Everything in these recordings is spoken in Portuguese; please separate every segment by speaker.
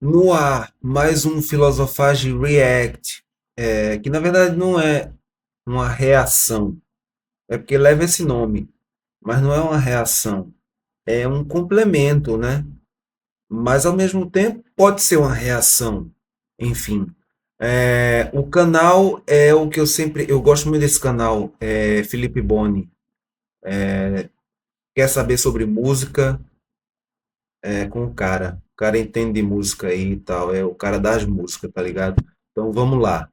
Speaker 1: No ar, mais um Filosofagem React, que na verdade não é uma reação, é porque leva esse nome, mas não é uma reação, é um complemento, né? Mas ao mesmo tempo pode ser uma reação, enfim. O canal é o que eu gosto muito desse canal, Felipe Boni. Quer saber sobre música? Com o cara. O cara entende de música aí e tal, é o cara das músicas, tá ligado? Então vamos lá.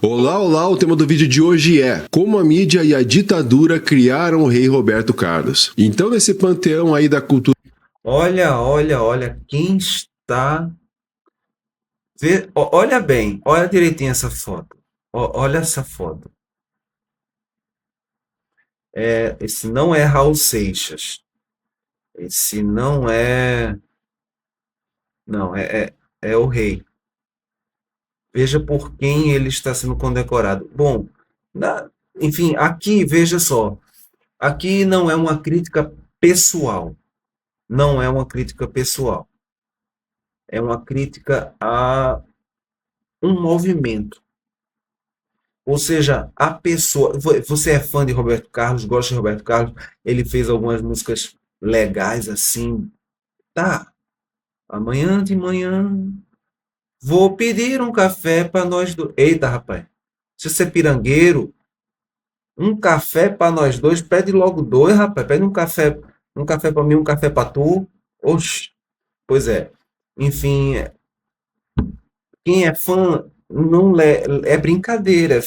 Speaker 2: Olá, olá! O tema do vídeo de hoje é como a mídia e a ditadura criaram o rei Roberto Carlos. Então, nesse panteão aí da cultura
Speaker 1: Olha, olha, olha, quem está. Olha bem, olha direitinho essa foto. Olha essa foto. Esse não é Raul Seixas. Esse não é. Não, é o rei. Veja por quem ele está sendo condecorado. Bom, enfim, aqui, veja só. Aqui não é uma crítica pessoal. Não é uma crítica pessoal. É uma crítica a um movimento. Ou seja, a pessoa. Você é fã de Roberto Carlos, gosta de Roberto Carlos, ele fez algumas músicas legais assim. Tá, amanhã de manhã vou pedir um café para nós dois. Eita, rapaz, se você é pirangueiro, um café para nós dois, pede logo dois, rapaz. Pede um café para mim, um café para tu. Oxe, pois é. Enfim, quem é fã não é brincadeira.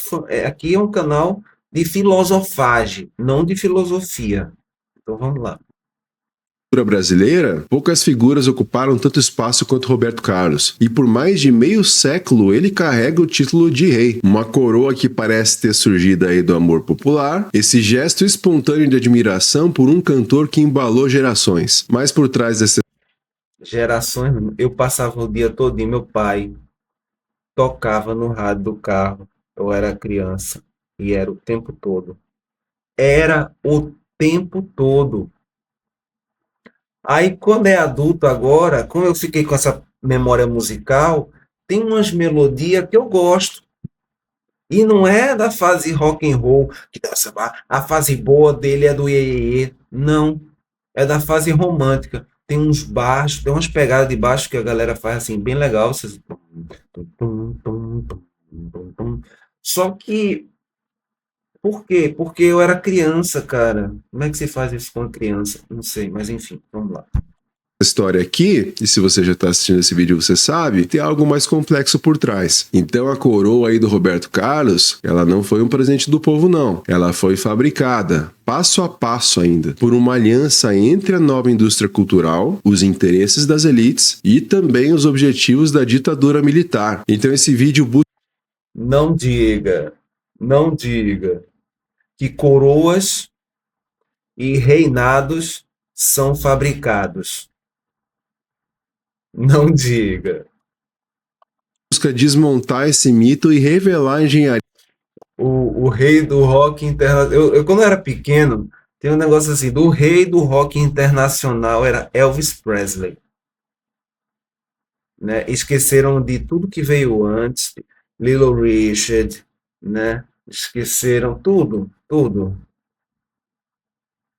Speaker 1: Aqui é um canal de filosofagem, não de filosofia. Então vamos lá.
Speaker 2: brasileira, poucas figuras ocuparam tanto espaço quanto Roberto Carlos. E por mais de meio século, ele carrega o título de rei. Uma coroa que parece ter surgido aí do amor popular, esse gesto espontâneo de admiração por um cantor que embalou gerações. Mas por trás dessa
Speaker 1: Gerações, eu passava o dia todo, meu pai tocava no rádio do carro. Eu era criança e era o tempo todo. Era o tempo todo. Aí, quando é adulto agora, como eu fiquei com essa memória musical, tem umas melodias que eu gosto. E não é da fase rock and roll, que a fase boa dele é do iê, iê, iê. Não, é da fase romântica. Tem uns baixos, tem umas pegadas de baixo que a galera faz assim, bem legal. Só que, por quê? Porque eu era criança, cara. Como é que se faz isso com a criança? Não sei, mas enfim, vamos lá.
Speaker 2: história aqui, e se você já está assistindo esse vídeo você sabe, tem algo mais complexo por trás. Então a coroa aí do Roberto Carlos, ela não foi um presente do povo não, ela foi fabricada, passo a passo ainda, por uma aliança entre a nova indústria cultural, os interesses das elites e também os objetivos da ditadura militar. Então esse vídeo
Speaker 1: Não diga, não diga que coroas e reinados são fabricados. Não diga.
Speaker 2: busca desmontar esse mito e revelar a engenharia
Speaker 1: O rei do rock internacional. Quando eu era pequeno, tem um negócio assim: do rei do rock internacional era Elvis Presley. Né? Esqueceram de tudo que veio antes, Little Richard, né? Esqueceram tudo, tudo.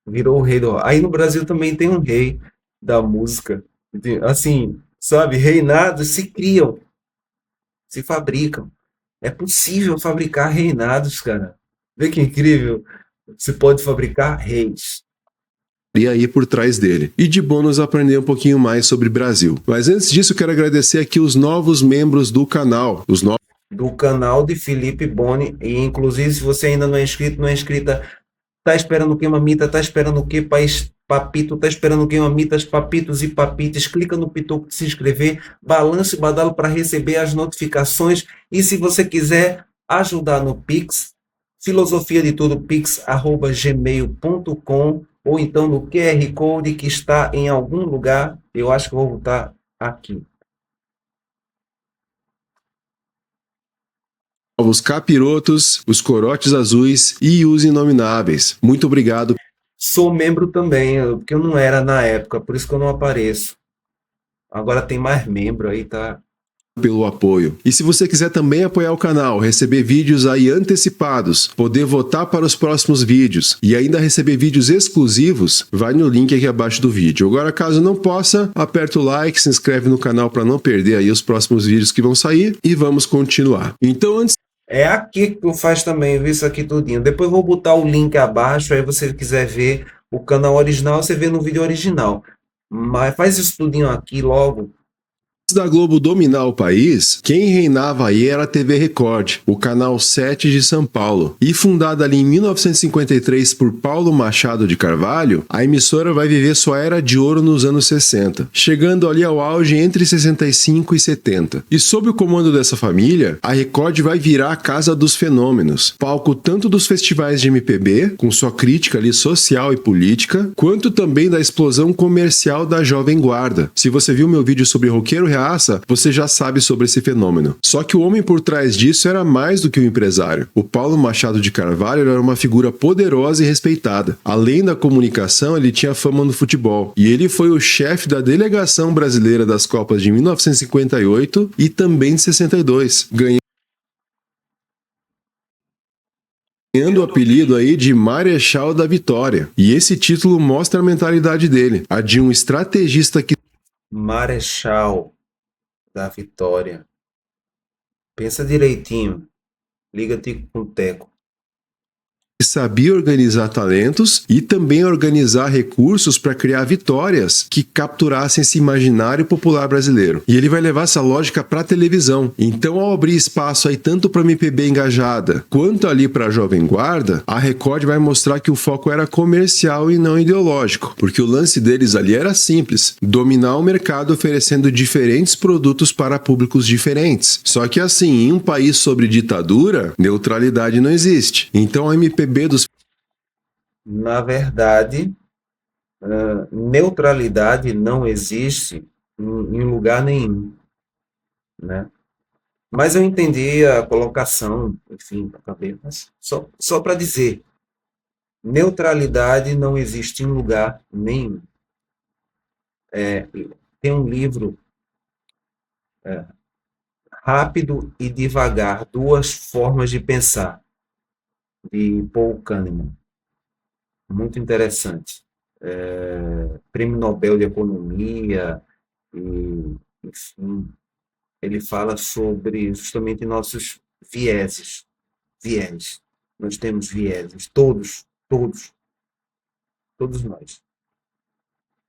Speaker 1: Virou o rei do rock. Aí no Brasil também tem um rei da música. Assim, sabe? Reinados se criam, se fabricam. É possível fabricar reinados, cara. Vê que incrível. Você pode fabricar reis.
Speaker 2: aí por trás dele. E de bônus aprender um pouquinho mais sobre Brasil. Mas antes disso, eu quero agradecer aqui os novos membros do canal, os novos
Speaker 1: Do canal de Felipe Boni. E inclusive, se você ainda não é inscrito, não é inscrita, tá esperando o que, mamita? Tá esperando o que, país? Papito, tá esperando o que, mamitas, papitos e papitas? Clica no pitoco de se inscrever, balance o badalo para receber as notificações. E se você quiser ajudar no Pix, filosofia de tudo, pix@gmail.com, ou então no QR Code que está em algum lugar. Eu acho que eu vou botar aqui.
Speaker 2: capirotos, os corotes azuis e os inomináveis. Muito obrigado.
Speaker 1: Sou membro também, porque eu não era na época, por isso que eu não apareço. Agora tem mais membro aí, tá?
Speaker 2: Pelo apoio. E se você quiser também apoiar o canal, receber vídeos aí antecipados, poder votar para os próximos vídeos e ainda receber vídeos exclusivos, vai no link aqui abaixo do vídeo. Agora, caso não possa, aperta o like, se inscreve no canal para não perder aí os próximos vídeos que vão sair e vamos continuar. Então, antes
Speaker 1: É aqui que tu faz também, viu isso aqui tudinho. Depois eu vou botar o link abaixo, aí você quiser ver o canal original, você vê no vídeo original. Mas faz isso tudinho aqui logo.
Speaker 2: da Globo dominar o país, quem reinava aí era a TV Record, o canal 7 de São Paulo. E fundada ali em 1953 por Paulo Machado de Carvalho, a emissora vai viver sua era de ouro nos anos 60, chegando ali ao auge entre 65 e 70. E sob o comando dessa família, a Record vai virar a casa dos fenômenos, palco tanto dos festivais de MPB, com sua crítica ali social e política, quanto também da explosão comercial da Jovem Guarda. Se você viu meu vídeo sobre roqueiro reaça, você já sabe sobre esse fenômeno. Só que o homem por trás disso era mais do que um empresário. O Paulo Machado de Carvalho era uma figura poderosa e respeitada. Além da comunicação, ele tinha fama no futebol. E ele foi o chefe da delegação brasileira das Copas de 1958 e também de 62, ganhando o apelido aí de Marechal da Vitória. E esse título mostra a mentalidade dele, a de um estrategista que
Speaker 1: Marechal da Vitória. Pensa direitinho. Liga-te com o Teco.
Speaker 2: sabia organizar talentos e também organizar recursos para criar vitórias que capturassem esse imaginário popular brasileiro. E ele vai levar essa lógica para a televisão. Então, ao abrir espaço aí tanto para MPB engajada quanto ali para a Jovem Guarda, a Record vai mostrar que o foco era comercial e não ideológico, porque o lance deles ali era simples: dominar o mercado oferecendo diferentes produtos para públicos diferentes. Só que assim, em um país sobre ditadura, neutralidade não existe. Então a MPB dos
Speaker 1: Na verdade, neutralidade não existe em lugar nenhum, né? Mas eu entendi a colocação, enfim, acabei, mas só para dizer, neutralidade não existe em lugar nenhum. Tem um livro, Rápido e Devagar, Duas Formas de Pensar, de Paul Kahneman. Muito interessante. Prêmio Nobel de Economia, e, enfim, ele fala sobre justamente nossos vieses. Viés. Nós temos vieses, todos nós.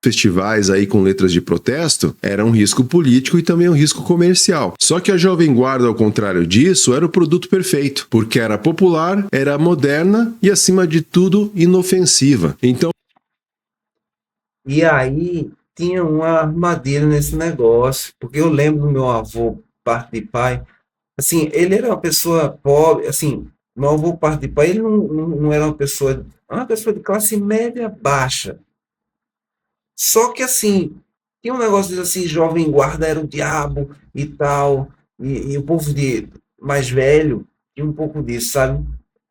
Speaker 2: festivais aí com letras de protesto era um risco político e também um risco comercial. Só que a Jovem Guarda, ao contrário disso, era o produto perfeito, porque era popular, era moderna e, acima de tudo, inofensiva. Então,
Speaker 1: E aí tinha uma armadilha nesse negócio, porque eu lembro do meu avô, parte de pai, assim, ele era uma pessoa pobre, assim, meu avô, parte de pai, ele não era uma pessoa de classe média baixa. Só que assim, tinha um negócio de assim, jovem guarda era o diabo e tal, e o povo mais velho tinha um pouco disso, sabe?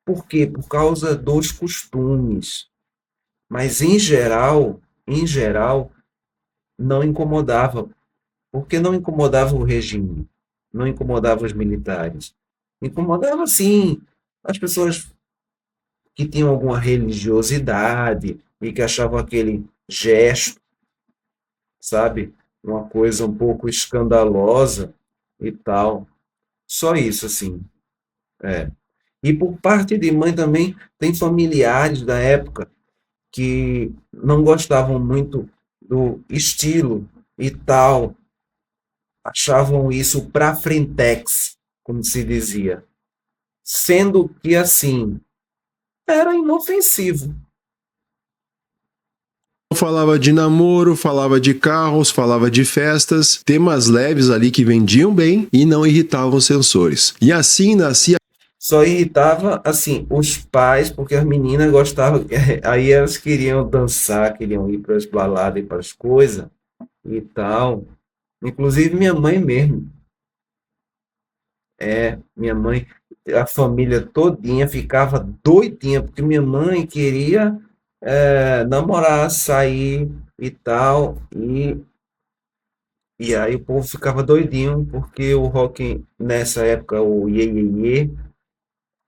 Speaker 1: Por quê? Por causa dos costumes. Mas em geral, não incomodava, porque não incomodava o regime, não incomodava os militares. Incomodava, sim, as pessoas que tinham alguma religiosidade e que achavam aquele gesto, sabe, uma coisa um pouco escandalosa e tal. Só isso, assim. É. E por parte de mãe também, tem familiares da época que não gostavam muito do estilo e tal, achavam isso pra frentex, como se dizia. Sendo que, assim, era inofensivo.
Speaker 2: falava de namoro, falava de carros, falava de festas, temas leves ali que vendiam bem e não irritavam os sensores. E assim nascia
Speaker 1: Só irritava, assim, os pais, porque as meninas gostavam, aí elas queriam dançar, queriam ir para as baladas e para as coisas e tal. Inclusive minha mãe mesmo. Minha mãe, a família todinha ficava doidinha, porque minha mãe queria namorar, sair e tal. E E aí o povo ficava doidinho, porque o rock, nessa época, o Iê, Iê, Iê,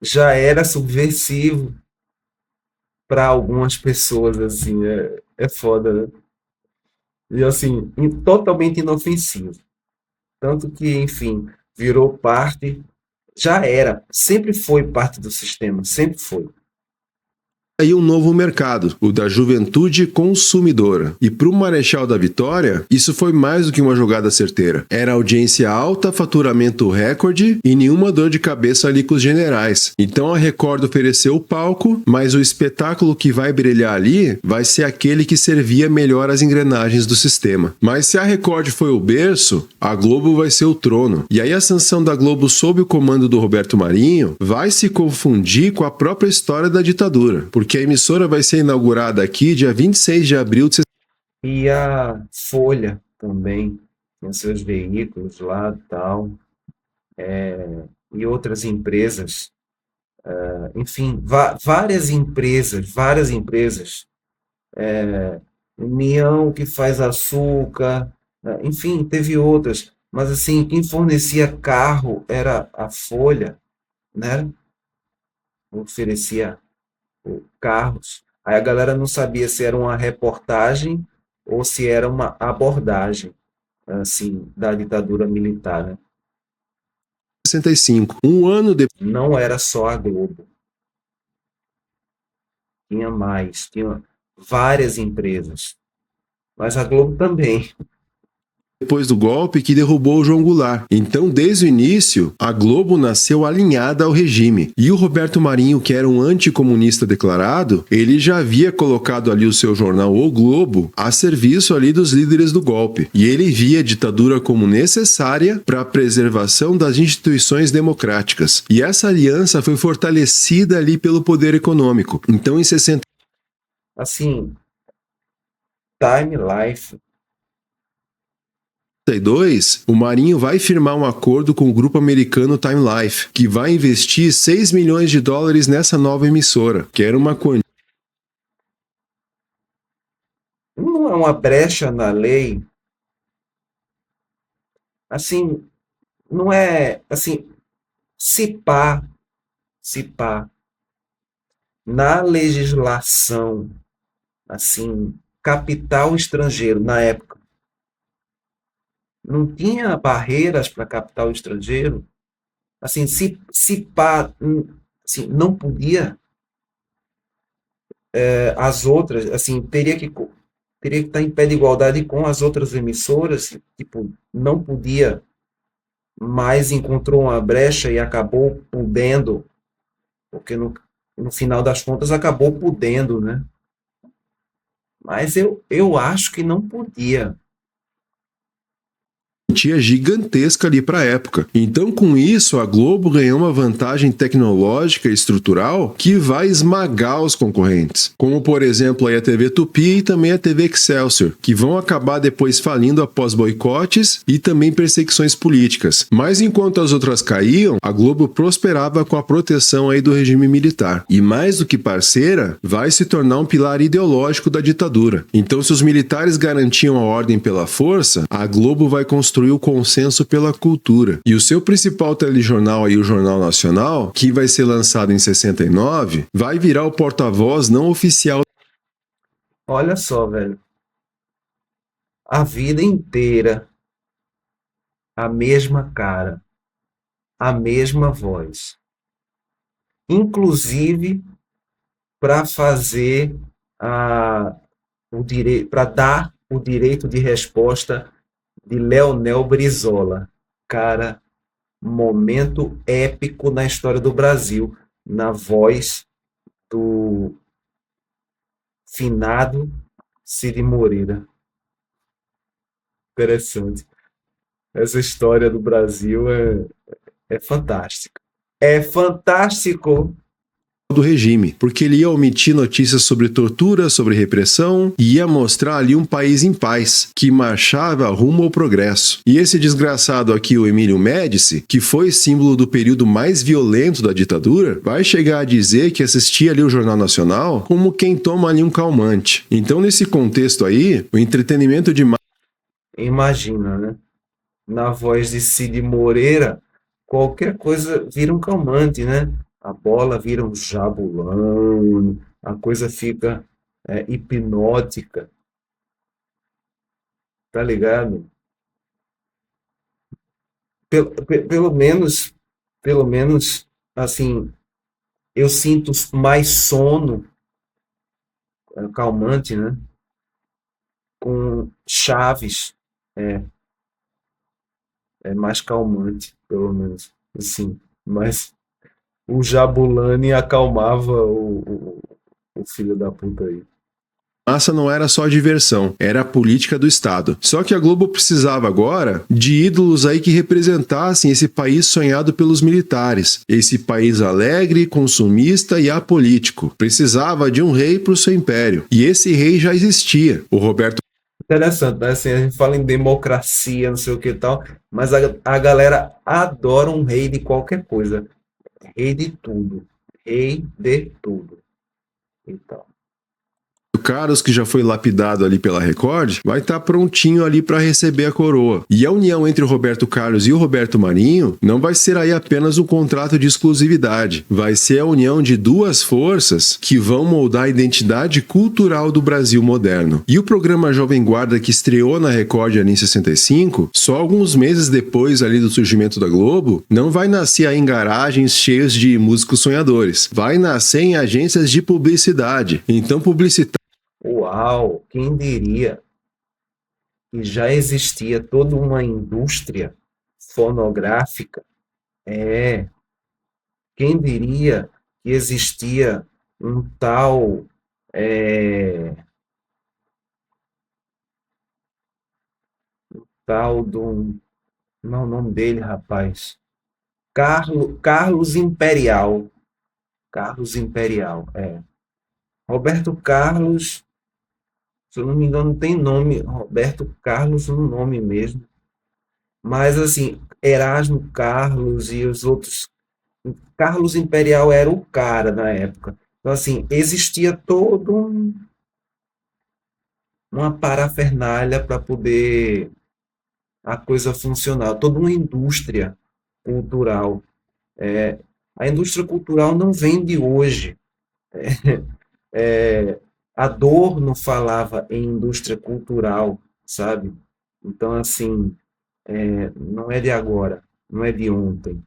Speaker 1: já era subversivo para algumas pessoas, assim, é foda, né? E assim, totalmente inofensivo. Tanto que, enfim, virou parte, já era, sempre foi parte do sistema, sempre foi.
Speaker 2: Aí um novo mercado, o da juventude consumidora. E para o Marechal da Vitória, isso foi mais do que uma jogada certeira. Era audiência alta, faturamento recorde e nenhuma dor de cabeça ali com os generais. Então a Record ofereceu o palco, mas o espetáculo que vai brilhar ali vai ser aquele que servia melhor as engrenagens do sistema. Mas se a Record foi o berço, a Globo vai ser o trono. E aí a sanção da Globo sob o comando do Roberto Marinho vai se confundir com a própria história da ditadura, porque a emissora vai ser inaugurada aqui dia 26 de abril de...
Speaker 1: E a Folha também, tem seus veículos lá e tal, e outras empresas, enfim, várias empresas, União que faz açúcar, enfim, teve outras, mas assim, quem fornecia carro era a Folha, né? Oferecia carros. Aí a galera não sabia se era uma reportagem ou se era uma abordagem, assim, da ditadura militar, né?
Speaker 2: 65. Um ano depois
Speaker 1: Não era só a Globo, tinha mais, tinha várias empresas, mas a Globo também.
Speaker 2: do golpe que derrubou o João Goulart. Então, desde o início, a Globo nasceu alinhada ao regime. E o Roberto Marinho, que era um anticomunista declarado, ele já havia colocado ali o seu jornal O Globo a serviço ali dos líderes do golpe. E ele via a ditadura como necessária para a preservação das instituições democráticas. E essa aliança foi fortalecida ali pelo poder econômico. Então, em 60
Speaker 1: Assim, Time Life,
Speaker 2: 1962, o Marinho vai firmar um acordo com o grupo americano Time Life, que vai investir 6 milhões de dólares nessa nova emissora, que era uma quantia
Speaker 1: não é uma brecha na lei, assim, não é, assim, se pá, se pá, na legislação, assim, capital estrangeiro, na época, não tinha barreiras para capital estrangeiro, assim, se pá, assim, não podia, as outras, assim, teria que estar em pé de igualdade com as outras emissoras, tipo, não podia, mas encontrou uma brecha e acabou podendo, porque no final das contas acabou podendo, né? Mas eu acho que não podia.
Speaker 2: gigantesca ali para a época. Então, com isso, a Globo ganhou uma vantagem tecnológica e estrutural que vai esmagar os concorrentes, como por exemplo aí a TV Tupi e também a TV Excelsior, que vão acabar depois falindo após boicotes e também perseguições políticas. Mas enquanto as outras caíam, a Globo prosperava com a proteção aí do regime militar. E mais do que parceira, vai se tornar um pilar ideológico da ditadura. Então, se os militares garantiam a ordem pela força, a Globo vai construir o consenso pela cultura. E o seu principal telejornal aí, o Jornal Nacional, que vai ser lançado em 69, vai virar o porta-voz não oficial.
Speaker 1: Olha só, velho, a vida inteira a mesma cara, a mesma voz, inclusive para fazer a, o direito, para dar o direito de resposta de Leonel Brizola. Cara, momento épico na história do Brasil, na voz do finado Cid Moreira. Interessante. Essa história do Brasil é fantástica. É fantástico.
Speaker 2: Do regime, porque ele ia omitir notícias sobre tortura, sobre repressão e ia mostrar ali um país em paz, que marchava rumo ao progresso. E esse desgraçado aqui, o Emílio Médici, que foi símbolo do período mais violento da ditadura, vai chegar a dizer que assistia ali o Jornal Nacional como quem toma ali um calmante. Então, nesse contexto aí, o entretenimento de
Speaker 1: Imagina, né? Na voz de Cid Moreira, qualquer coisa vira um calmante, né? A bola vira um jabulão, a coisa fica hipnótica, tá ligado? Pelo menos, assim, eu sinto mais sono, calmante, né? Com Chaves, é, é mais calmante, pelo menos, assim. Mas o Jabulani acalmava o filho da puta aí.
Speaker 2: Massa não era só diversão, era a política do Estado. Só que a Globo precisava agora de ídolos aí que representassem esse país sonhado pelos militares, esse país alegre, consumista e apolítico. Precisava de um rei para o seu império. E esse rei já existia, o Roberto.
Speaker 1: Interessante, né? Assim, a gente fala em democracia, não sei o que e tal, mas a galera adora um rei de qualquer coisa. Rei de tudo. Rei de tudo. Então.
Speaker 2: Carlos, que já foi lapidado ali pela Record, vai estar prontinho ali para receber a coroa. E a união entre o Roberto Carlos e o Roberto Marinho não vai ser aí apenas um contrato de exclusividade, vai ser a união de duas forças que vão moldar a identidade cultural do Brasil moderno. E o programa Jovem Guarda, que estreou na Record ali em 65, só alguns meses depois ali do surgimento da Globo, não vai nascer aí em garagens cheios de músicos sonhadores, vai nascer em agências de publicidade. Então, publicitário.
Speaker 1: Uau, quem diria que já existia toda uma indústria fonográfica? É, quem diria que existia um é, tal do, não é o nome dele, rapaz? Carlos Imperial. Carlos Imperial, é. Roberto Carlos, se eu não me engano, tem nome, Roberto Carlos no nome mesmo. Mas, assim, Erasmo Carlos e os outros. Carlos Imperial era o cara na época. Então, assim, existia uma parafernália para poder a coisa funcionar, toda uma indústria cultural. É, a indústria cultural não vem de hoje. É, Adorno falava em indústria cultural, sabe? Então, assim, não é de agora, não é de ontem.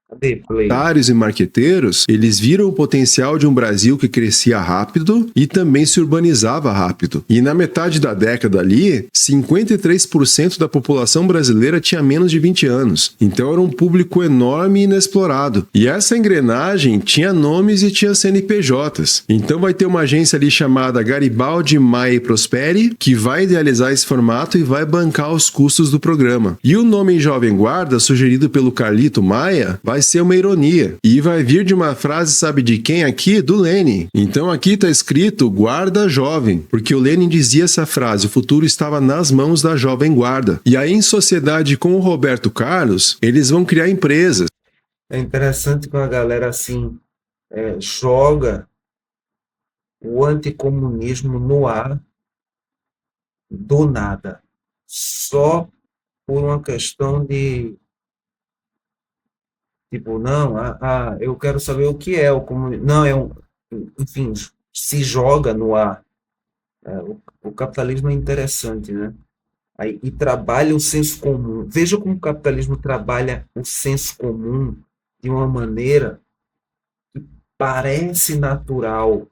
Speaker 1: Cadê Play?
Speaker 2: E marqueteiros, eles viram o potencial de um Brasil que crescia rápido e também se urbanizava rápido. E na metade da década ali, 53% da população brasileira tinha menos de 20 anos. Então era um público enorme e inexplorado. E essa engrenagem tinha nomes e tinha CNPJs. Então vai ter uma agência ali chamada Garibaldi Maia e Prosperi, que vai idealizar esse formato e vai bancar os custos do programa. E o nome Jovem Guarda, sugerido pelo Carlito Maia, vai ser uma ironia. E vai vir de uma frase, sabe de quem aqui? Do Lenin. Então aqui está escrito guarda jovem, porque o Lenin dizia essa frase, o futuro estava nas mãos da jovem guarda. E aí em sociedade com o Roberto Carlos, eles vão criar empresas.
Speaker 1: É interessante que a galera assim joga o anticomunismo no ar do nada, só por uma questão de tipo, não, eu quero saber o que é o comunismo. Não, enfim, se joga no ar. O capitalismo é interessante, né? Aí, e trabalha o senso comum. Veja como o capitalismo trabalha o senso comum de uma maneira que parece natural,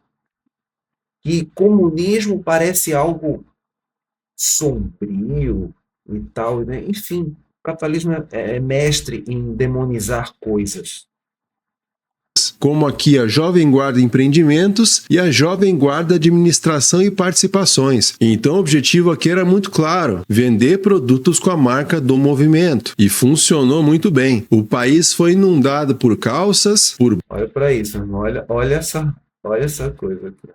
Speaker 1: que comunismo parece algo sombrio e tal, né? Enfim, o capitalismo é mestre em demonizar coisas.
Speaker 2: Como aqui a Jovem Guarda Empreendimentos e a Jovem Guarda Administração e Participações. Então o objetivo aqui era muito claro, vender produtos com a marca do movimento. E funcionou muito bem. O país foi inundado por calças, por...
Speaker 1: Olha para isso, olha essa coisa aqui.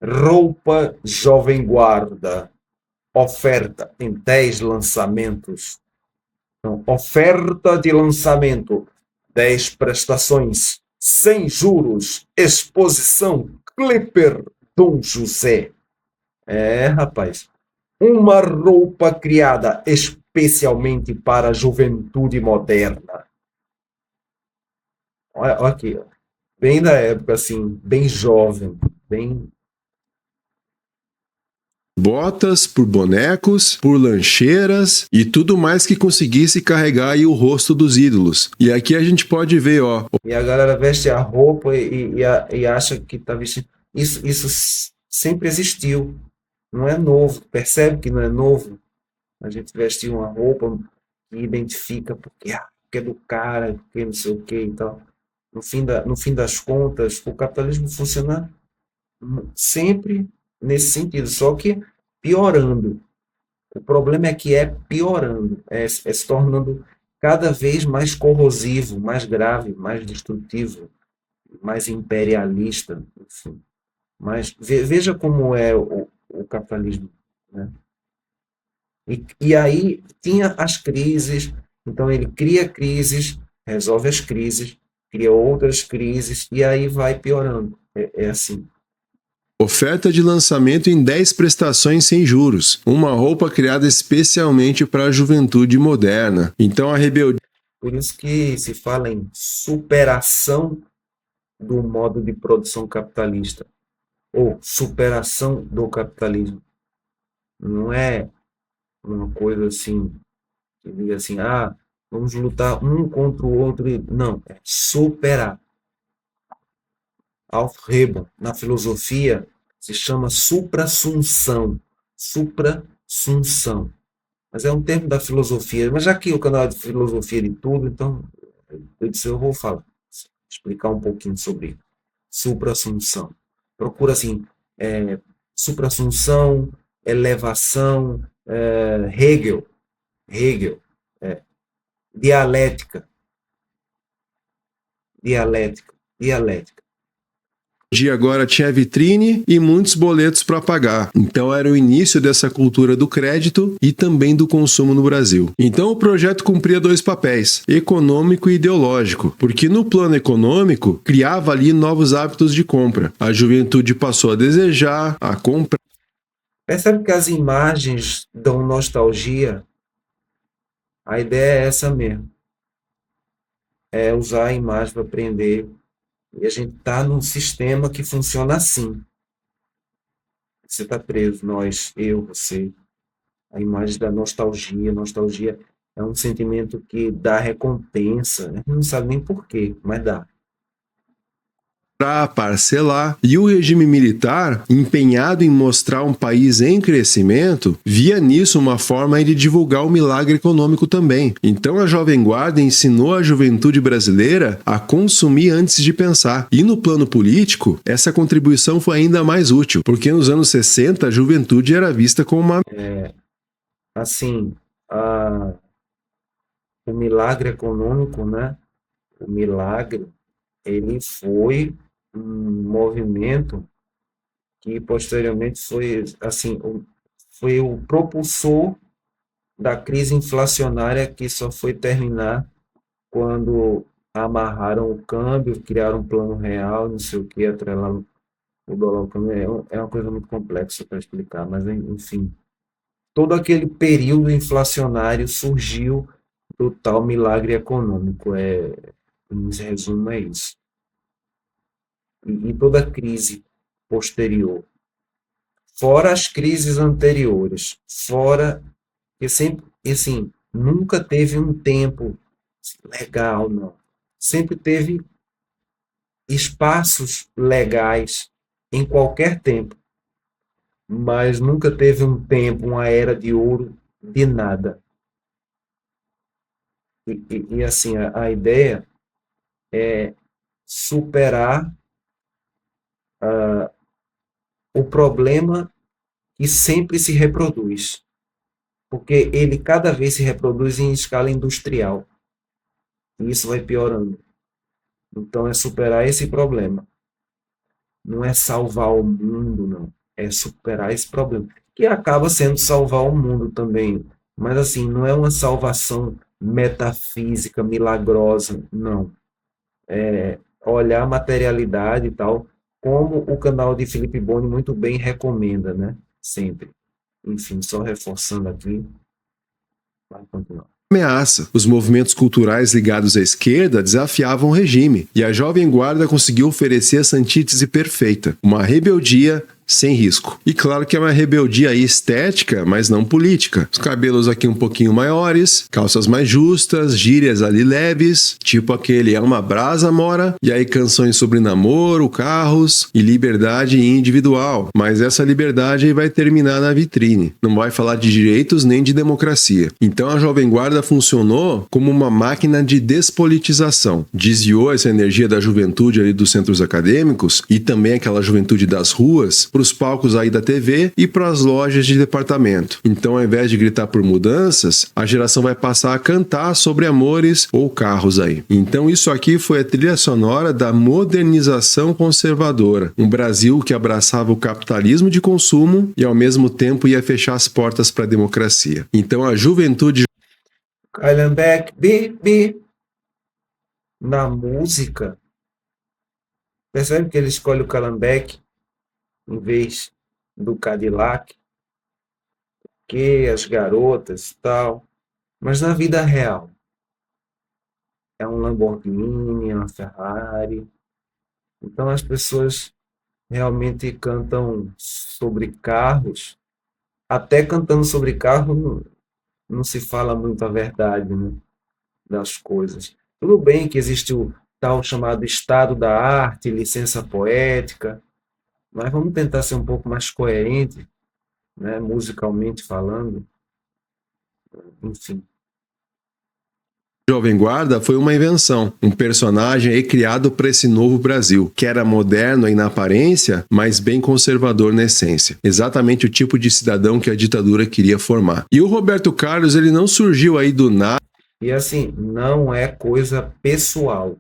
Speaker 1: Roupa Jovem Guarda, oferta em 10 lançamentos. Então, oferta de lançamento, 10 prestações, sem juros, exposição Clipper Dom José. É, rapaz. Uma roupa criada especialmente para a juventude moderna. Olha aqui, ó. Bem da época, assim, bem jovem, bem.
Speaker 2: Botas por bonecos, por lancheiras e tudo mais que conseguisse carregar aí o rosto dos ídolos. E aqui a gente pode ver, ó,
Speaker 1: E a galera veste a roupa e acha que está vestindo. Isso sempre existiu. Não é novo. Percebe que não é novo? A gente veste uma roupa que identifica porque é do cara, porque não sei o que e tal. No fim das contas, o capitalismo funciona sempre nesse sentido, só que piorando. O problema é que é piorando, é se tornando cada vez mais corrosivo, mais grave, mais destrutivo, mais imperialista, enfim. Mas veja como é o capitalismo, né? E aí tinha as crises, então ele cria crises, resolve as crises, cria outras crises, e aí vai piorando. É assim.
Speaker 2: oferta de lançamento em 10 prestações sem juros. Uma roupa criada especialmente para a juventude moderna. Então a rebeldia
Speaker 1: Por isso que se fala em superação do modo de produção capitalista, ou superação do capitalismo. Não é uma coisa assim, que diga assim, vamos lutar um contra o outro. Não, é superar. Aufhebung, na filosofia, se chama suprassunção. Suprassunção. Mas é um termo da filosofia. Mas já que o canal é de filosofia de tudo, então eu disse, eu vou falar, explicar um pouquinho sobre suprassunção. Procura assim, suprassunção, elevação, Hegel, dialética.
Speaker 2: agora tinha vitrine e muitos boletos para pagar. Então era o início dessa cultura do crédito e também do consumo no Brasil. Então o projeto cumpria dois papéis, econômico e ideológico, porque no plano econômico criava ali novos hábitos de compra. A juventude passou a desejar, a comprar.
Speaker 1: Percebe que as imagens dão nostalgia? A ideia é essa mesmo. É usar a imagem para aprender. E a gente está num sistema que funciona assim. Você está preso, nós, eu, você. A imagem da nostalgia. Nostalgia é um sentimento que dá recompensa. A gente não sabe nem por quê, mas dá.
Speaker 2: Parcelar, e o regime militar, empenhado em mostrar um país em crescimento, via nisso uma forma de divulgar o milagre econômico também. Então a Jovem Guarda ensinou a juventude brasileira a consumir antes de pensar. E no plano político, essa contribuição foi ainda mais útil, porque nos anos 60 a juventude era vista como uma
Speaker 1: Assim, o milagre econômico, né? O milagre, ele foi um movimento que posteriormente foi assim, foi o propulsor da crise inflacionária que só foi terminar quando amarraram o câmbio, criaram um plano real, não sei o que, atrelaram o dólar ao câmbio. É uma coisa muito complexa para explicar, mas enfim. Todo aquele período inflacionário surgiu do tal milagre econômico. Em resumo, é isso. E toda a crise posterior, fora as crises anteriores, fora que sempre, assim, nunca teve um tempo legal, não. Sempre teve espaços legais em qualquer tempo, mas nunca teve um tempo, uma era de ouro de nada. Assim, a ideia é superar o problema que sempre se reproduz, porque ele cada vez se reproduz em escala industrial, e isso vai piorando. Então, é superar esse problema. Não é salvar o mundo, não. É superar esse problema. Que acaba sendo salvar o mundo também. Mas, assim, não é uma salvação metafísica, milagrosa, não. Olhar a materialidade e tal, como o canal de Felipe Boni muito bem recomenda, né? sempre. Enfim, só reforçando aqui, vai continuar.
Speaker 2: Ameaça. Os movimentos culturais ligados à esquerda desafiavam o regime, e a Jovem Guarda conseguiu oferecer essa antítese perfeita, uma rebeldia sem risco. E claro que é uma rebeldia aí estética, mas não política. Os cabelos aqui um pouquinho maiores, calças mais justas, gírias ali leves, tipo aquele "é uma brasa, mora", e aí canções sobre namoro, carros e liberdade individual. Mas essa liberdade aí vai terminar na vitrine. Não vai falar de direitos nem de democracia. Então a Jovem Guarda funcionou como uma máquina de despolitização. Desviou essa energia da juventude ali dos centros acadêmicos e também aquela juventude das ruas para os palcos aí da TV e para as lojas de departamento. Então, ao invés de gritar por mudanças, a geração vai passar a cantar sobre amores ou carros aí. Então, isso aqui foi a trilha sonora da modernização conservadora. Um Brasil que abraçava o capitalismo de consumo e, ao mesmo tempo, ia fechar as portas para a democracia. Então, a juventude...
Speaker 1: Calhambeque, bi. Na música, percebe que ele escolhe o Calhambeque em vez do Cadillac, que as garotas e tal, mas na vida real é um Lamborghini, é uma Ferrari. Então as pessoas realmente cantam sobre carros, até cantando sobre carro não se fala muito a verdade, né, das coisas. Tudo bem que existe o tal chamado estado da arte, licença poética, mas vamos tentar ser um pouco mais coerente, né, musicalmente falando, enfim.
Speaker 2: Jovem Guarda foi uma invenção, um personagem aí criado para esse novo Brasil, que era moderno aí na aparência, mas bem conservador na essência. Exatamente o tipo de cidadão que a ditadura queria formar. E o Roberto Carlos, ele não surgiu aí do nada.
Speaker 1: E assim, não é coisa pessoal.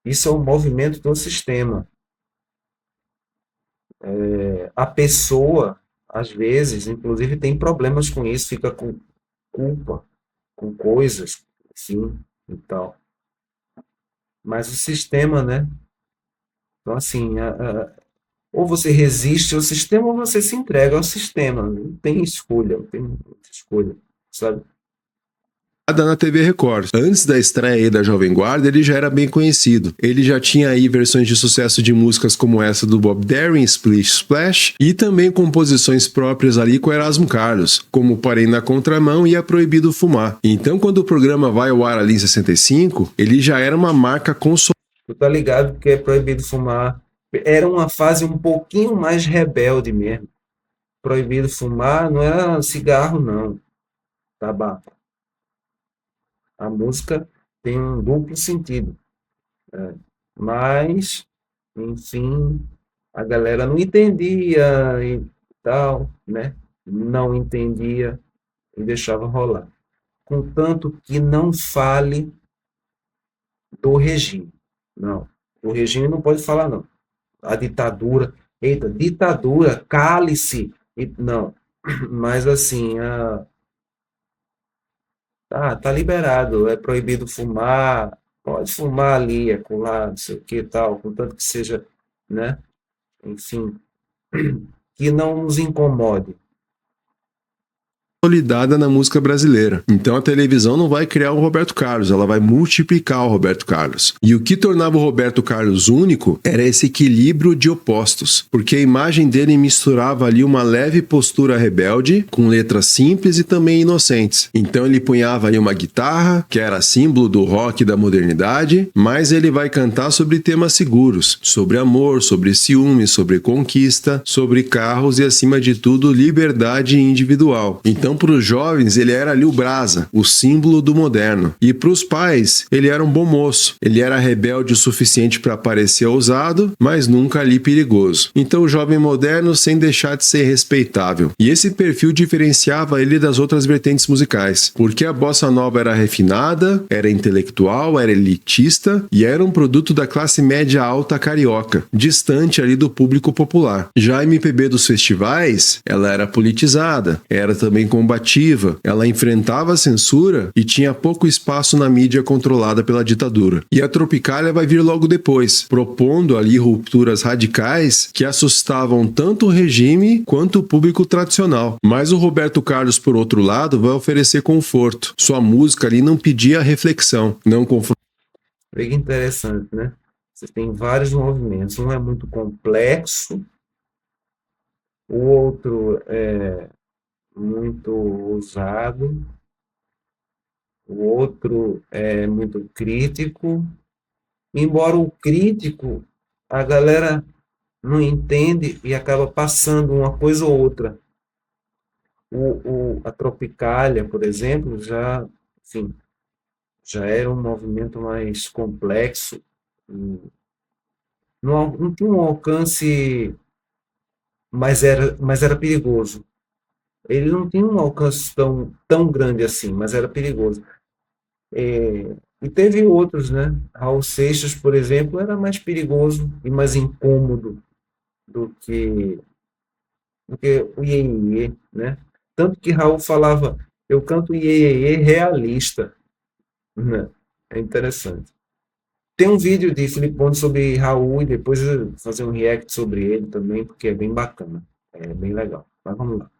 Speaker 1: Isso é um movimento do sistema. A pessoa, às vezes, inclusive, tem problemas com isso, fica com culpa, com coisas, assim, e tal. Mas o sistema, né? Então, assim, ou você resiste ao sistema ou você se entrega ao sistema. Não tem escolha, não tem muita escolha, sabe?
Speaker 2: Na TV Record. Antes da estreia aí da Jovem Guarda, ele já era bem conhecido. Ele já tinha aí versões de sucesso de músicas como essa do Bob Dylan, Splish Splash, e também composições próprias ali com Erasmo Carlos, como Parei na Contramão e É Proibido Fumar. Então, quando o programa vai ao ar ali em 65, ele já era uma marca consolidada.
Speaker 1: Tu tá ligado que É Proibido Fumar era uma fase um pouquinho mais rebelde mesmo. Proibido fumar não era cigarro, não. Tabaco. A música tem um duplo sentido. Mas, enfim, a galera não entendia e tal, né? Não entendia e deixava rolar. Contanto que não fale do regime. Não. O regime não pode falar, não. A ditadura. Eita, ditadura, cale-se. Não. Mas assim, tá liberado, é proibido fumar, pode fumar ali, acolá, não sei o que tal, contanto que seja, né? Enfim, que não nos incomode.
Speaker 2: Consolidada na música brasileira. Então a televisão não vai criar o Roberto Carlos, ela vai multiplicar o Roberto Carlos. E o que tornava o Roberto Carlos único era esse equilíbrio de opostos, porque a imagem dele misturava ali uma leve postura rebelde com letras simples e também inocentes. Então ele punhava ali uma guitarra, que era símbolo do rock e da modernidade, mas ele vai cantar sobre temas seguros, sobre amor, sobre ciúme, sobre conquista, sobre carros e, acima de tudo, liberdade individual. Então, para os jovens, ele era ali o brasa, o símbolo do moderno. E para os pais, ele era um bom moço. Ele era rebelde o suficiente para parecer ousado, mas nunca ali perigoso. Então, o jovem moderno sem deixar de ser respeitável. E esse perfil diferenciava ele das outras vertentes musicais, porque a bossa nova era refinada, era intelectual, era elitista e era um produto da classe média alta carioca, distante ali do público popular. Já a MPB dos festivais, ela era politizada, era também combativa, ela enfrentava a censura e tinha pouco espaço na mídia controlada pela ditadura. E a Tropicália vai vir logo depois, propondo ali rupturas radicais que assustavam tanto o regime quanto o público tradicional. Mas o Roberto Carlos, por outro lado, vai oferecer conforto. Sua música ali não pedia reflexão, não confrontação.
Speaker 1: Olha que interessante, né? Você tem vários movimentos. Um é muito complexo, o outro é muito ousado, o outro é muito crítico. Embora o crítico, a galera não entende e acaba passando uma coisa ou outra. A Tropicália, por exemplo, enfim, já era um movimento mais complexo, não tinha um alcance, mas era perigoso. Ele não tinha um alcance tão grande assim, mas era perigoso. E teve outros, né? Raul Seixas, por exemplo, era mais perigoso e mais incômodo do que, do que o Iê, Iê, né? Tanto que Raul falava, eu canto Iê, Iê realista, né? É interessante. Tem um vídeo de Felipe Ponte sobre Raul e depois eu vou fazer um react sobre ele também, porque é bem bacana, é bem legal. Mas vamos lá.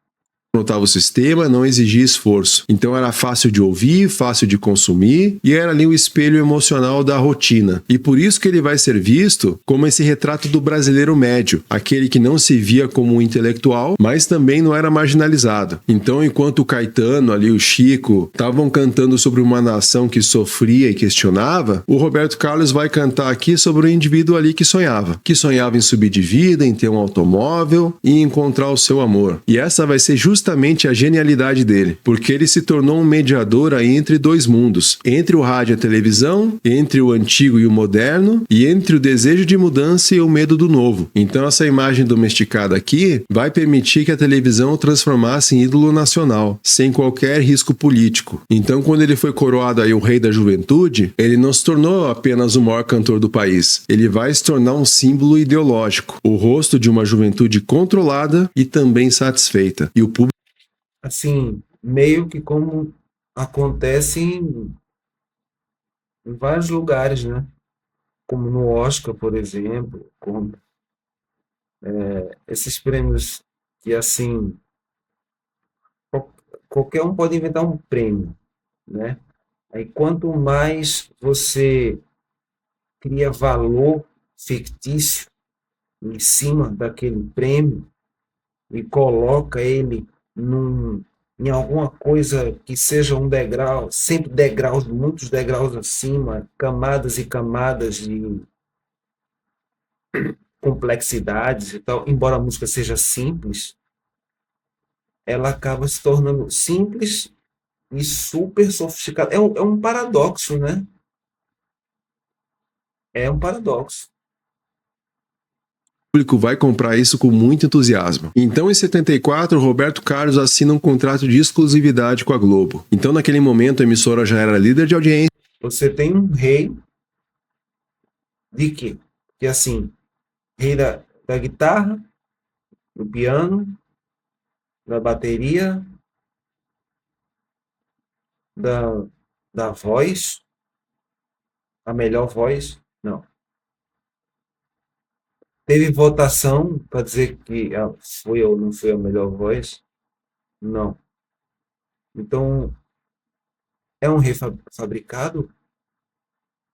Speaker 2: Notava o sistema, não exigia esforço. Então era fácil de ouvir, fácil de consumir e era ali o espelho emocional da rotina. E por isso que ele vai ser visto como esse retrato do brasileiro médio, aquele que não se via como um intelectual, mas também não era marginalizado. Então, enquanto o Caetano, ali o Chico, estavam cantando sobre uma nação que sofria e questionava, o Roberto Carlos vai cantar aqui sobre o indivíduo ali que sonhava em subir de vida, em ter um automóvel e encontrar o seu amor. E essa vai ser justamente a genialidade dele, porque ele se tornou um mediador aí entre dois mundos, entre o rádio e a televisão, entre o antigo e o moderno, e entre o desejo de mudança e o medo do novo. Então essa imagem domesticada aqui vai permitir que a televisão o transformasse em ídolo nacional, sem qualquer risco político. Então quando ele foi coroado aí o rei da juventude, ele não se tornou apenas o maior cantor do país, ele vai se tornar um símbolo ideológico, o rosto de uma juventude controlada e também satisfeita. E o público
Speaker 1: Assim, meio que como acontece em vários lugares, né? Como no Oscar, por exemplo, como esses prêmios que, assim, qual- qualquer um pode inventar um prêmio, né? Aí, quanto mais você cria valor fictício em cima daquele prêmio e coloca ele em alguma coisa que seja um degrau, sempre degraus, muitos degraus acima, camadas e camadas de complexidades e tal, embora a música seja simples, ela acaba se tornando simples e super sofisticada. É um paradoxo, né? É um paradoxo.
Speaker 2: público vai comprar isso com muito entusiasmo. Então, em 74, Roberto Carlos assina um contrato de exclusividade com a Globo. Então, naquele momento, a emissora já era líder de audiência.
Speaker 1: Você tem um rei de quê? Que assim, rei da guitarra, do piano, da bateria, da, da voz, a melhor voz, não. Teve votação para dizer que foi ou não foi a melhor voz? Não. Então, é um rei fabricado?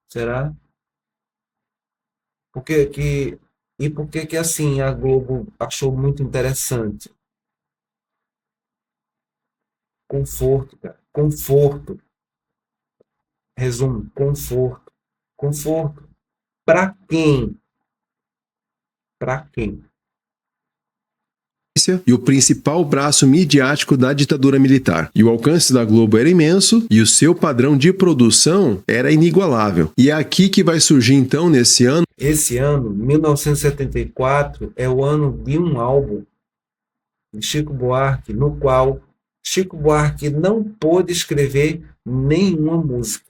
Speaker 1: Será? Porque que, e por que que assim a Globo achou muito interessante? Conforto, cara. Conforto. Resumo, conforto. Conforto. Para quem? Para quem?
Speaker 2: E o principal braço midiático da ditadura militar. E o alcance da Globo era imenso e o seu padrão de produção era inigualável. E é aqui que vai surgir então, nesse ano,
Speaker 1: Esse ano, 1974, é o ano de um álbum de Chico Buarque, no qual Chico Buarque não pôde escrever nenhuma música.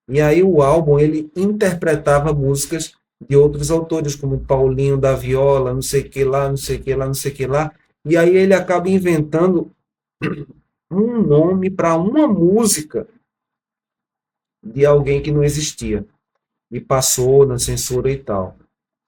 Speaker 1: E aí o álbum ele interpretava músicas de outros autores, como Paulinho da Viola, não sei que lá, não sei que lá, não sei que lá. E aí ele acaba inventando um nome para uma música de alguém que não existia. E passou na censura e tal.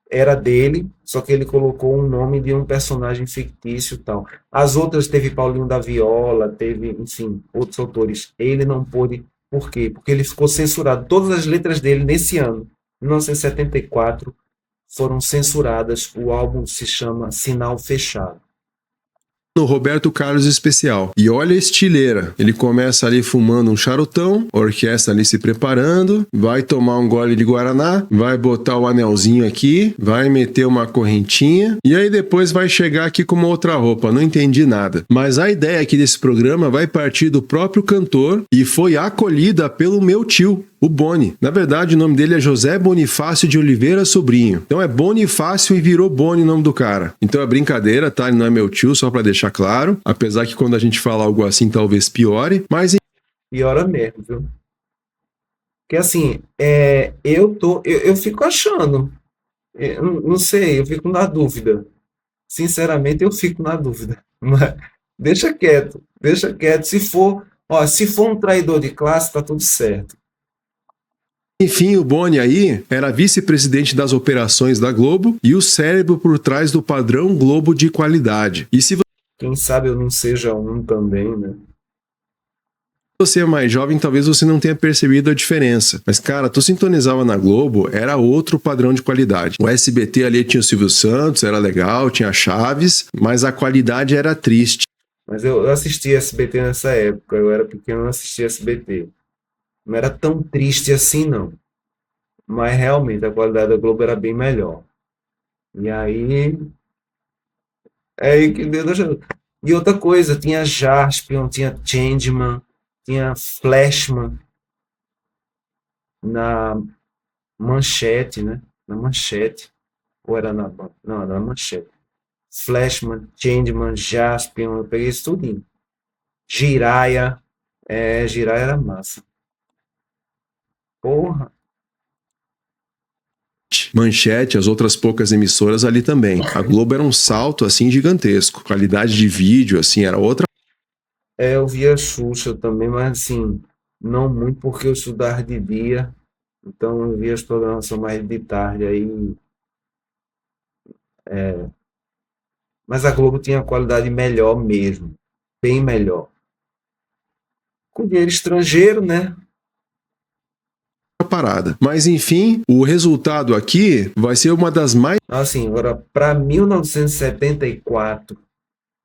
Speaker 1: Era dele, só que ele colocou um nome de um personagem fictício e tal. As outras teve Paulinho da Viola, teve, enfim, outros autores. Ele não pôde. Por quê? Porque ele ficou censurado. Todas as letras dele nesse ano, 1974, foram censuradas. O álbum se chama Sinal Fechado.
Speaker 2: No Roberto Carlos especial. E olha a estileira. Ele começa ali fumando um charutão, a orquestra ali se preparando, vai tomar um gole de guaraná, vai botar o anelzinho aqui, vai meter uma correntinha e aí depois vai chegar aqui com uma outra roupa. Não entendi nada. Mas a ideia aqui desse programa vai partir do próprio cantor e foi acolhida pelo meu tio, o Boni. Na verdade, o nome dele é José Bonifácio de Oliveira Sobrinho. Então é Bonifácio e virou Boni o nome do cara. Então é brincadeira, tá? Ele não é meu tio, só pra deixar claro. Apesar que quando a gente fala algo assim, talvez piore. Mas
Speaker 1: Piora mesmo, viu? Porque assim, eu fico achando. Não sei, eu fico na dúvida. Sinceramente, eu fico na dúvida. Mas deixa quieto, deixa quieto. Se for um traidor de classe, tá tudo certo.
Speaker 2: enfim, o Boni aí era vice-presidente das operações da Globo e o cérebro por trás do padrão Globo de qualidade. E se
Speaker 1: Quem sabe eu não seja um também, né?
Speaker 2: você é mais jovem, talvez você não tenha percebido a diferença. Mas, cara, tu sintonizava na Globo, era outro padrão de qualidade. O SBT ali tinha o Silvio Santos, era legal, tinha Chaves, mas a qualidade era triste.
Speaker 1: Mas eu assisti SBT nessa época. Eu era pequeno, eu assistia SBT. Não era tão triste assim, não. Mas realmente a qualidade da Globo era bem melhor. E aí, é aí que Deus achou. E outra coisa, tinha Jaspion, tinha Changeman, tinha Flashman na Manchete, né? Na Manchete. Ou era na. Não, era na Manchete. Flashman, Changeman, Jaspion, eu peguei isso tudinho. Jiraya. Jiraya era massa. Porra.
Speaker 2: Manchete, as outras poucas emissoras ali também. A Globo era um salto, assim, gigantesco. Qualidade de vídeo, assim, era outra.
Speaker 1: Eu via Xuxa também, mas assim, não muito porque eu estudava de dia. Então eu via as programações mais de tarde aí. Mas a Globo tinha qualidade melhor mesmo. Bem melhor. Com dinheiro estrangeiro, né?
Speaker 2: Parada. Mas enfim, o resultado aqui vai ser uma das mais
Speaker 1: Assim, agora para 1974,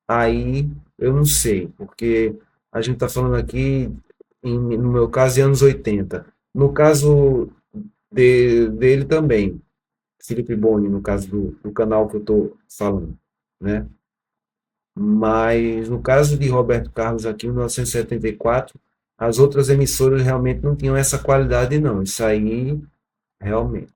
Speaker 1: aí eu não sei, porque a gente está falando aqui, no meu caso, de anos 80. No caso dele também, Felipe Boni, no caso do canal que eu estou falando, né? Mas no caso de Roberto Carlos aqui, em 1974, as outras emissoras realmente não tinham essa qualidade, não. Isso aí, realmente.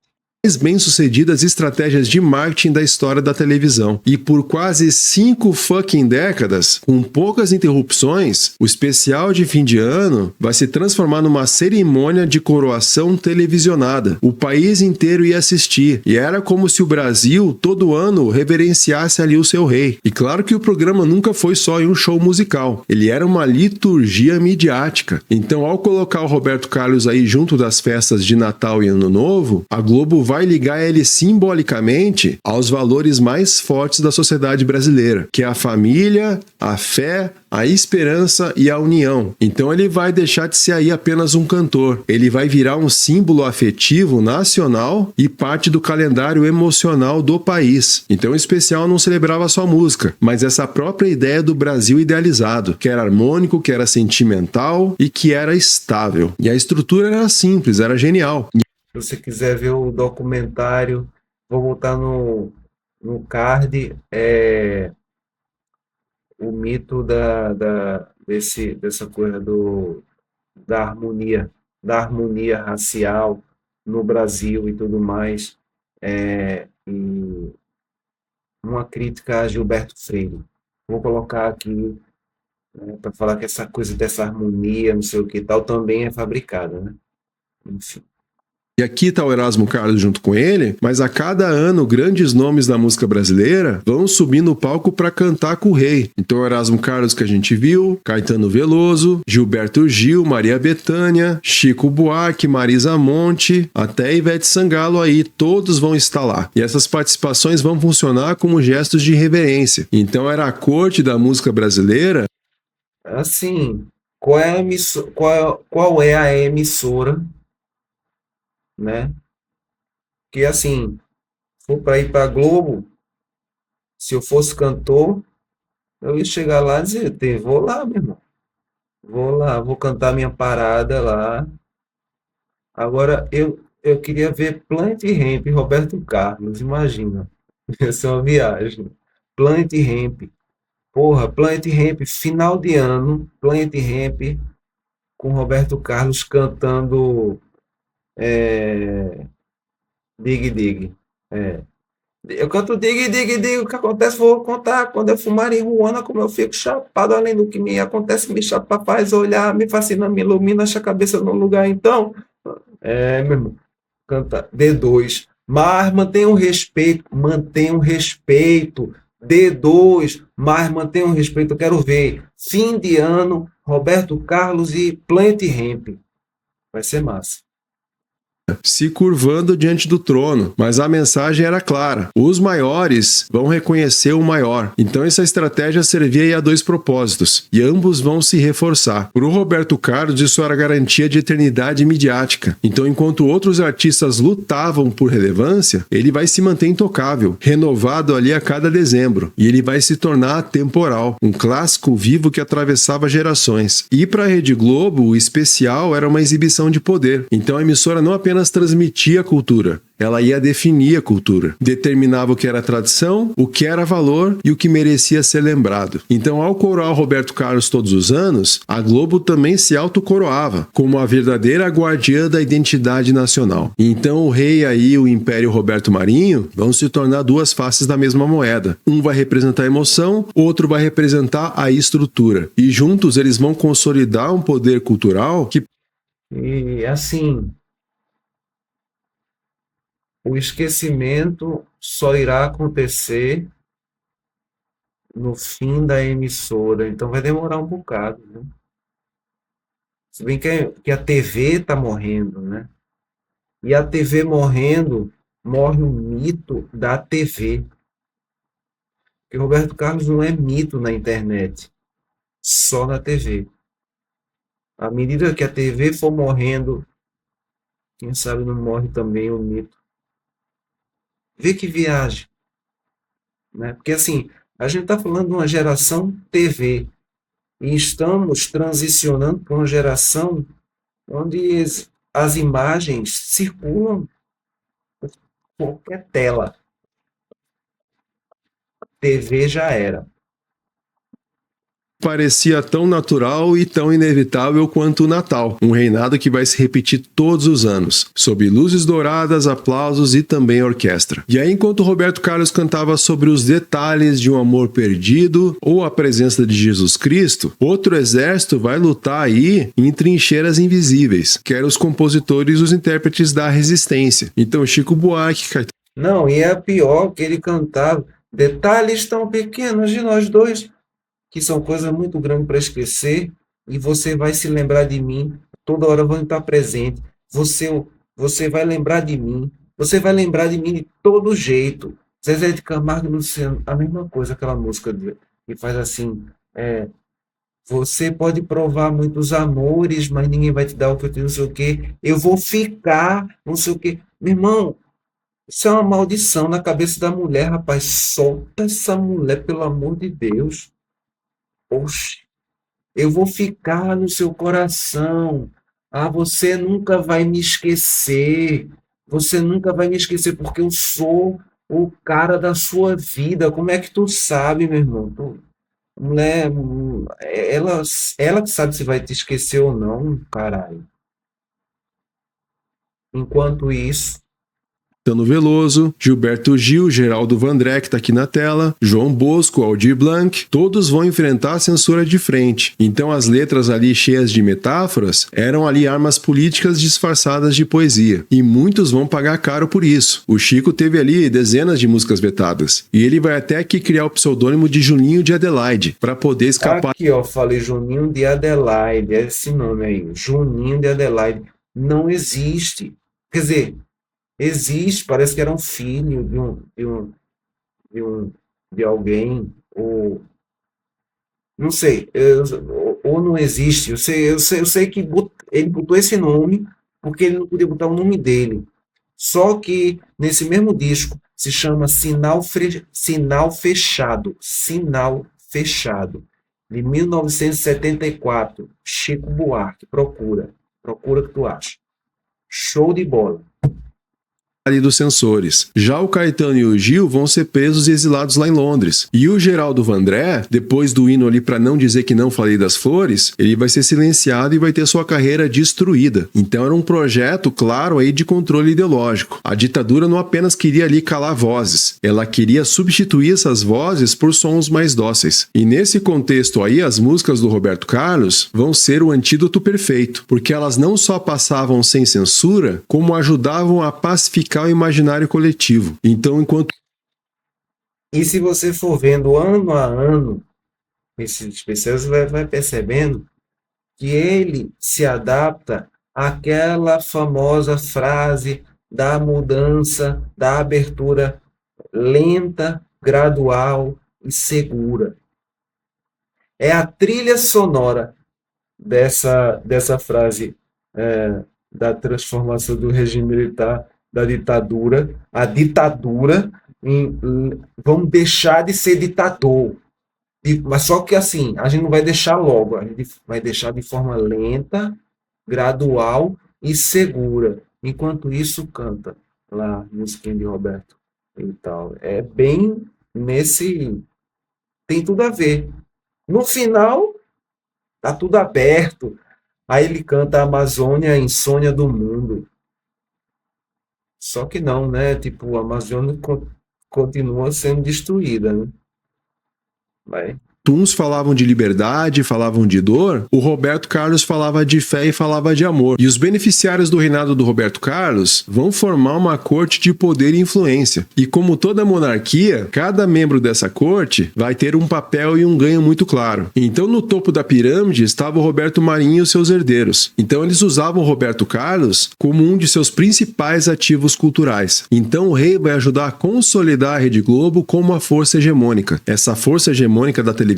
Speaker 2: bem-sucedidas estratégias de marketing da história da televisão. E por quase 5 fucking décadas, com poucas interrupções, o especial de fim de ano vai se transformar numa cerimônia de coroação televisionada. O país inteiro ia assistir, e era como se o Brasil, todo ano, reverenciasse ali o seu rei. E claro que o programa nunca foi só um show musical, ele era uma liturgia midiática. Então, ao colocar o Roberto Carlos aí junto das festas de Natal e Ano Novo, a Globo vai ligar ele simbolicamente aos valores mais fortes da sociedade brasileira, que é a família, a fé, a esperança e a união. Então ele vai deixar de ser aí apenas um cantor. Ele vai virar um símbolo afetivo nacional e parte do calendário emocional do país. Então o especial não celebrava só música, mas essa própria ideia do Brasil idealizado, que era harmônico, que era sentimental e que era estável. E a estrutura era simples, era genial.
Speaker 1: Se você quiser ver o documentário, vou botar no card, o mito dessa coisa da harmonia racial no Brasil e tudo mais, e uma crítica a Gilberto Freire. Vou colocar aqui, né, para falar que essa coisa dessa harmonia, não sei o que tal, também é fabricada, né? Enfim.
Speaker 2: E aqui está o Erasmo Carlos junto com ele, mas a cada ano grandes nomes da música brasileira vão subir no palco para cantar com o rei. Então o Erasmo Carlos que a gente viu, Caetano Veloso, Gilberto Gil, Maria Bethânia, Chico Buarque, Marisa Monte, até Ivete Sangalo aí, todos vão estar lá. E essas participações vão funcionar como gestos de reverência. Então era a corte da música brasileira.
Speaker 1: Assim, qual é a emissora, né? Que assim, for para ir para Globo, se eu fosse cantor, eu ia chegar lá e dizer, vou lá, meu irmão. Vou lá, vou cantar minha parada lá. Agora, eu queria ver Plant Ramp, Roberto Carlos, imagina. Essa é uma viagem. Plant Ramp. Porra, Plant Ramp, final de ano, Plant Ramp com Roberto Carlos cantando Dig Dig. É. Eu canto Dig Dig Dig, o que acontece, vou contar. Quando eu fumar em Ruana, como eu fico chapado, além do que me acontece, me chapa, faz olhar, me fascina, me ilumina, acha a cabeça no lugar. Então, meu irmão, canta D2. Mas mantenha um respeito. D2, mas mantenha um respeito. Eu quero ver. Fim de ano, Roberto Carlos e Plant Ramp. Vai ser massa.
Speaker 2: Se curvando diante do trono, mas a mensagem era clara: os maiores vão reconhecer o maior. Então essa estratégia servia a dois propósitos, e ambos vão se reforçar. Para o Roberto Carlos, isso era garantia de eternidade midiática. Então, enquanto outros artistas lutavam por relevância, ele vai se manter intocável, renovado ali a cada dezembro, e ele vai se tornar atemporal, um clássico vivo que atravessava gerações. E para a Rede Globo, o especial era uma exibição de poder. Então a emissora não apenas transmitia a cultura, ela ia definir a cultura, determinava o que era tradição, o que era valor e o que merecia ser lembrado. Então, ao coroar o Roberto Carlos todos os anos, a Globo também se autocoroava como a verdadeira guardiã da identidade nacional. Então, o rei aí, o Império Roberto Marinho, vão se tornar duas faces da mesma moeda. Um vai representar a emoção, outro vai representar a estrutura. E juntos eles vão consolidar um poder cultural que...
Speaker 1: E assim, o esquecimento só irá acontecer no fim da emissora, então vai demorar um bocado, né? Se bem que a TV está morrendo, né? E a TV morrendo, morre o mito da TV. Porque Roberto Carlos não é mito na internet, só na TV. À medida que a TV for morrendo, quem sabe não morre também o mito. Vê que viagem, né? Porque assim, a gente está falando de uma geração TV e estamos transicionando para uma geração onde as imagens circulam por qualquer tela. TV já era.
Speaker 2: parecia tão natural e tão inevitável quanto o Natal, um reinado que vai se repetir todos os anos, sob luzes douradas, aplausos e também orquestra. E aí, enquanto Roberto Carlos cantava sobre os detalhes de um amor perdido ou a presença de Jesus Cristo, outro exército vai lutar aí em trincheiras invisíveis, que eram os compositores e os intérpretes da resistência. Então, Chico Buarque...
Speaker 1: Não, e é pior que ele cantava detalhes tão pequenos de nós dois, que são coisas muito grandes para esquecer, e você vai se lembrar de mim, toda hora vou estar presente, você vai lembrar de mim, você vai lembrar de mim de todo jeito. Zezé de Camargo e Luciano, a mesma coisa, aquela música que faz assim, você pode provar muitos amores, mas ninguém vai te dar o que eu tenho, não sei o quê, eu vou ficar, não sei o quê. Meu irmão, isso é uma maldição na cabeça da mulher, rapaz, solta essa mulher, pelo amor de Deus. Oxe, eu vou ficar no seu coração. Ah, você nunca vai me esquecer. Você nunca vai me esquecer, porque eu sou o cara da sua vida. Como é que tu sabe, meu irmão? Mulher, ela que sabe se vai te esquecer ou não, caralho. Enquanto isso,
Speaker 2: Caetano Veloso, Gilberto Gil, Geraldo Vandré, que está aqui na tela, João Bosco, Aldir Blanc, todos vão enfrentar a censura de frente. Então as letras ali cheias de metáforas eram ali armas políticas disfarçadas de poesia. E muitos vão pagar caro por isso. O Chico teve ali dezenas de músicas vetadas. E ele vai até aqui criar o pseudônimo de Juninho de Adelaide, para poder escapar.
Speaker 1: Aqui, ó, falei Juninho de Adelaide, é esse nome aí, Juninho de Adelaide. Não existe. Quer dizer, existe, parece que era um filho de alguém, ou não sei, ou não existe. Eu sei que ele botou esse nome porque ele não podia botar o nome dele. Só que nesse mesmo disco se chama Sinal Fechado, Sinal Fechado, de 1974, Chico Buarque. Procura que tu acha. Show de bola.
Speaker 2: Ali dos censores. Já o Caetano e o Gil vão ser presos e exilados lá em Londres. E o Geraldo Vandré, depois do hino ali para não dizer que não falei das flores, ele vai ser silenciado e vai ter sua carreira destruída. Então era um projeto claro aí de controle ideológico. A ditadura não apenas queria ali calar vozes, ela queria substituir essas vozes por sons mais dóceis. E nesse contexto aí, as músicas do Roberto Carlos vão ser o antídoto perfeito, porque elas não só passavam sem censura, como ajudavam a pacificar o imaginário coletivo. Então, enquanto...
Speaker 1: E se você for vendo ano a ano esses especiais, você vai percebendo que ele se adapta àquela famosa frase da mudança, da abertura lenta, gradual e segura. É a trilha sonora dessa frase da transformação do regime militar, da ditadura, a ditadura, vamos deixar de ser ditador. Mas só que assim, a gente não vai deixar logo, a gente vai deixar de forma lenta, gradual e segura. Enquanto isso, canta lá, musiquinha de Roberto e tal. É bem nesse... Tem tudo a ver. No final, tá tudo aberto. Aí ele canta a Amazônia, a insônia do mundo. Só que não, né? Tipo, a Amazônia continua sendo destruída, né? Vai.
Speaker 2: Uns falavam de liberdade, falavam de dor, o Roberto Carlos falava de fé e falava de amor. E os beneficiários do reinado do Roberto Carlos vão formar uma corte de poder e influência. E como toda monarquia, cada membro dessa corte vai ter um papel e um ganho muito claro. Então no topo da pirâmide estava o Roberto Marinho e os seus herdeiros. Então eles usavam o Roberto Carlos como um de seus principais ativos culturais. Então o rei vai ajudar a consolidar a Rede Globo como uma força hegemônica. Essa força hegemônica da televisão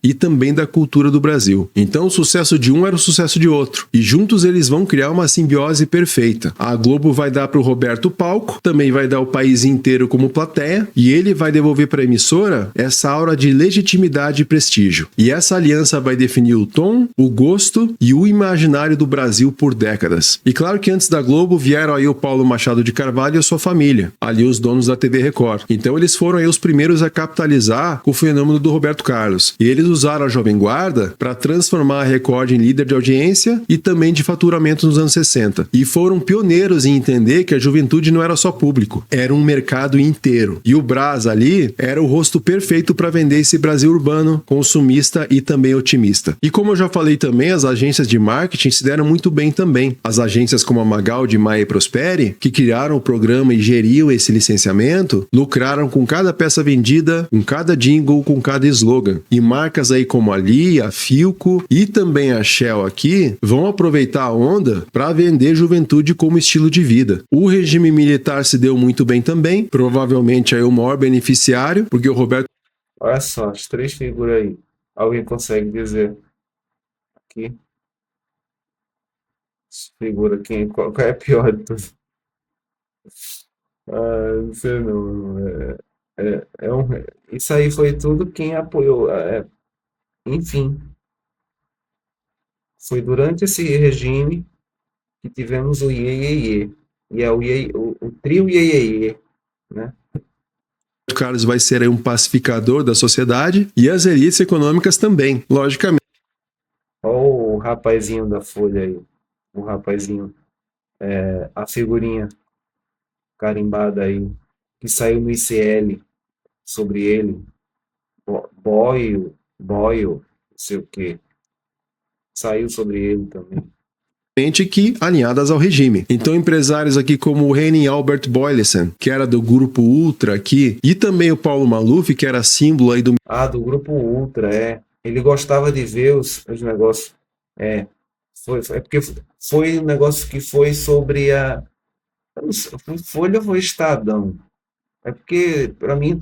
Speaker 2: e também da cultura do Brasil. Então o sucesso de um era o sucesso de outro. E juntos eles vão criar uma simbiose perfeita. A Globo vai dar para o Roberto palco, também vai dar o país inteiro como plateia, e ele vai devolver para a emissora essa aura de legitimidade e prestígio. E essa aliança vai definir o tom, o gosto e o imaginário do Brasil por décadas. E claro que antes da Globo vieram aí o Paulo Machado de Carvalho e a sua família, ali os donos da TV Record. Então eles foram aí os primeiros a capitalizar o fenômeno do Roberto Carlos. E eles usaram a Jovem Guarda para transformar a Record em líder de audiência e também de faturamento nos anos 60. E foram pioneiros em entender que a juventude não era só público, era um mercado inteiro. E o Brás ali era o rosto perfeito para vender esse Brasil urbano, consumista e também otimista. E como eu já falei também, as agências de marketing se deram muito bem também. As agências como a Magaldi, Maia e Prosperi, que criaram o programa e geriam esse licenciamento, lucraram com cada peça vendida, com cada jingle, com cada slogan. E marcas aí como a Lia, a Philco e também a Shell aqui vão aproveitar a onda para vender juventude como estilo de vida. O regime militar se deu muito bem também, provavelmente aí o maior beneficiário, porque o Roberto...
Speaker 1: Olha só, as três figuras aí. Alguém consegue dizer aqui? Figura qual é a pior de tudo? Não sei não. Isso aí foi tudo quem apoiou. Enfim, foi durante esse regime que tivemos o Iê, Iê, Iê. E é o trio Iê, Iê, Iê, né?
Speaker 2: Carlos vai ser aí um pacificador da sociedade e as elites econômicas também, logicamente.
Speaker 1: Olha o rapazinho da Folha aí. O rapazinho. A figurinha. carimbada aí, que saiu no ICL sobre ele, Boyle, não sei o que, saiu sobre ele também.
Speaker 2: Que alinhadas ao regime. Então, empresários aqui como o Henning Albert Boyleson, que era do grupo Ultra aqui, e também o Paulo Maluf, que era símbolo aí do...
Speaker 1: do grupo Ultra, ele gostava de ver os negócios, é porque foi um negócio que foi sobre eu não sei, foi Folha ou foi Estadão? É porque, para mim,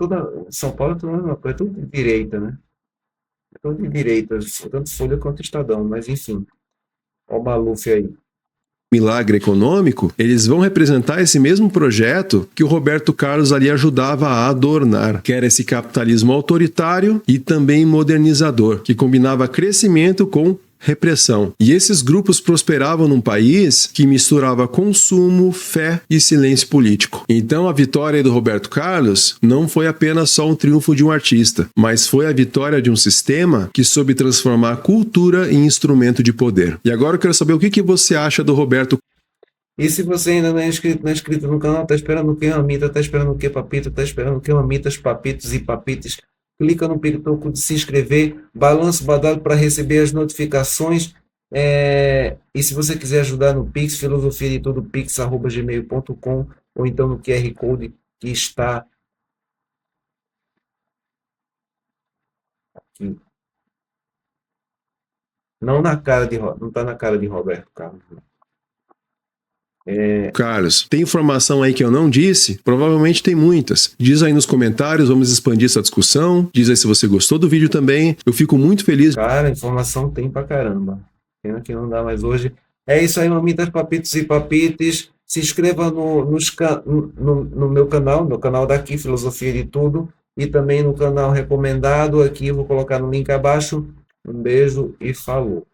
Speaker 1: São Paulo é tudo a mesma coisa, é tudo de direita, né? É tudo de direita, tanto Folha quanto Estadão, mas enfim, olha o Maluf aí.
Speaker 2: milagre econômico, eles vão representar esse mesmo projeto que o Roberto Carlos ali ajudava a adornar, que era esse capitalismo autoritário e também modernizador, que combinava crescimento com repressão. E esses grupos prosperavam num país que misturava consumo, fé e silêncio político. Então a vitória do Roberto Carlos não foi apenas só um triunfo de um artista, mas foi a vitória de um sistema que soube transformar a cultura em instrumento de poder. E agora eu quero saber o que você acha do Roberto.
Speaker 1: E se você ainda não é inscrito no canal, tá esperando o que, mamita? Tá esperando o que, papito? Tá esperando o que, mamitas, papitos e papites? Clica no pitoco de se inscrever, balança o badalo para receber as notificações. E se você quiser ajudar no Pix, filosofia de tudo, pix@gmail.com, ou então no QR Code que está aqui. Não está na cara de Roberto Carlos.
Speaker 2: Carlos, tem informação aí que eu não disse? Provavelmente tem muitas. Diz aí nos comentários, vamos expandir essa discussão. Diz aí se você gostou do vídeo também. Eu fico muito feliz.
Speaker 1: Cara, informação tem pra caramba. Pena que não dá mais hoje. É isso aí, mamitas, papitos e papites. Se inscreva no meu canal daqui, Filosofia de Tudo, e também no canal recomendado aqui, vou colocar no link abaixo. Um beijo e falou.